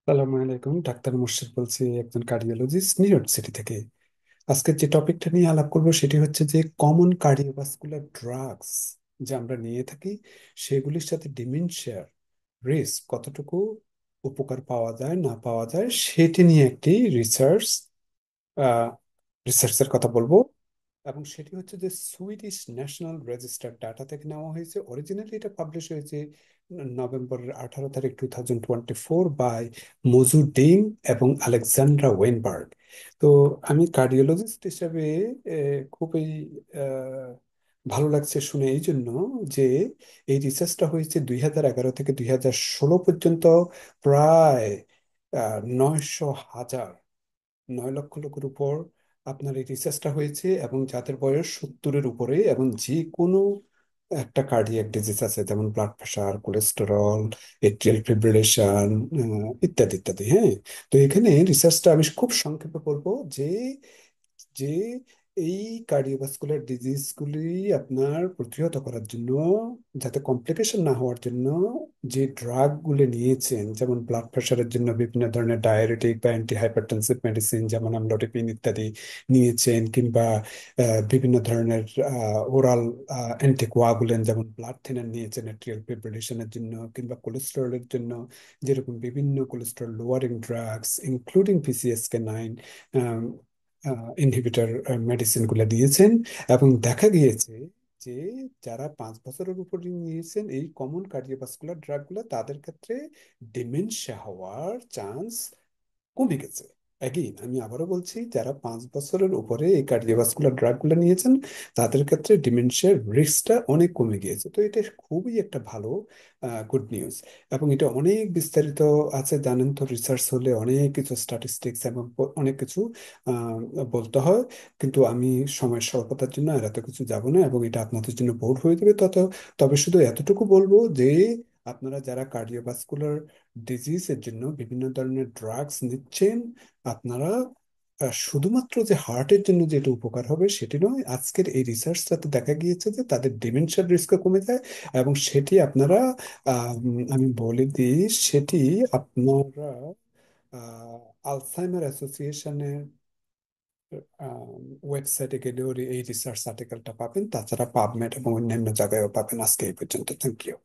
সালামু আলাইকুম। ডাক্তার মুর্শিদ বলছি, একজন কার্ডিওলজিস্ট নিউ ইয়র্ক সিটি থেকে। আজকে যে টপিকটা নিয়ে আলাপ করব সেটি হচ্ছে যে কমন কার্ডিওভাস্কুলার ড্রাগস যা আমরা নিয়ে থাকি, সেগুলির সাথে ডিমেনশিয়ার রিস্ক কতটুকু, উপকার পাওয়া যায় না পাওয়া যায় সেটি নিয়ে একটি রিসার্চের কথা বলবো। এবং সেটি হচ্ছে যে সুইডিশ ন্যাশনাল রেজিস্টার ডাটা থেকে নেওয়া হয়েছে। অরিজিনালি এটা পাবলিশ হয়েছে নভেম্বরের 18 তারিখ 2024 বাই মজু ডিং এবং আলেকজান্ড্রা ওয়েনবার্গ। তো আমি কার্ডিওলজিস্ট হিসেবে খুবই আহ, ভালো লাগছে শুনে এই জন্য যে এই রিসার্চটা হয়েছে 2011 থেকে 2016 পর্যন্ত। প্রায় 900,000, 9 লক্ষ লোকের উপর আপনার এই রিসার্চটা হয়েছে, এবং যাদের বয়স 70-এর উপরে এবং যে কোনো একটা কার্ডিয়াক ডিজিজ আছে, যেমন blood pressure, cholesterol, atrial fibrillation, ইত্যাদি ইত্যাদি। হ্যাঁ, তো এখানে রিসার্চটা আমি খুব সংক্ষেপে বলবো যে যে এই কার্ডিওভাস্কুলার ডিজিজগুলি আপনার প্রতিহত করার জন্য, যাতে কমপ্লিকেশন না হওয়ার জন্য যে ড্রাগগুলো নিয়েছেন, যেমন ব্লাড প্রেশারের জন্য বিভিন্ন ধরনের ডায়াবেটিক বা অ্যান্টি হাইপারটেনসিভ মেডিসিন যেমন আমলটিপিন ইত্যাদি নিয়েছেন, কিংবা বিভিন্ন ধরনের ওরাল অ্যান্টিকোয়াগুলেন্ট যেমন ব্লাড থিনার নিয়েছেন এট্রিয়াল ফিব্রিলেশনের জন্য, কিংবা কোলেস্টেরলের জন্য যেরকম বিভিন্ন cholesterol lowering drugs including PCSK9 inhibitor মেডিসিনগুলো দিয়েছেন। এবং দেখা গিয়েছে যে যারা 5 বছরের উপরে নিয়েছেন এই কমন কার্ডিওভাস্কুলার ড্রাগগুলো, তাদের ক্ষেত্রে ডিমেনশিয়া হওয়ার চান্স কমে গেছে। অ্যাগেইন আমি আবারও বলছি, যারা 5 বছরের উপরে এই কার্ডিওভাস্কুলার ড্রাগগুলো নিয়েছেন তাদের ক্ষেত্রে ডিমেনশিয়ার রিস্কটা অনেক কমে গিয়েছে। তো এটা খুবই একটা ভালো গুড নিউজ। এবং এটা অনেক বিস্তারিত আছে, জানেন তো, রিসার্চ হলে অনেক কিছু স্ট্যাটিস্টিক্স এবং অনেক কিছু আহ, বলতে হয়। কিন্তু আমি সময়ের স্বল্পতার জন্য আর এত কিছু যাব না, এবং এটা আপনাদের জন্য বোর হয়ে যাবে। তবে শুধু এতটুকু বলবো যে আপনারা যারা কার্ডিওভাস্কুলার ডিজিজের জন্য বিভিন্ন ধরনের ড্রাগস নিচ্ছেন, আপনারা শুধুমাত্র যে হার্টের জন্য যেটা উপকার হবে সেটি নয়, আজকের এই রিসার্চটাতে দেখা গিয়েছে যে তাদের ডিমেনশিয়ার রিস্ক কমে যায়। এবং সেটি আপনারা আমি বলে দিই, সেটি আপনারা আলসাইমার অ্যাসোসিয়েশনের ওয়েবসাইটে গেলেও এই রিসার্চ আর্টিকেলটা পাবেন। তাছাড়া পাবমেড এবং অন্যান্য জায়গায়ও পাবেন। আজকে এই পর্যন্ত, থ্যাংক ইউ।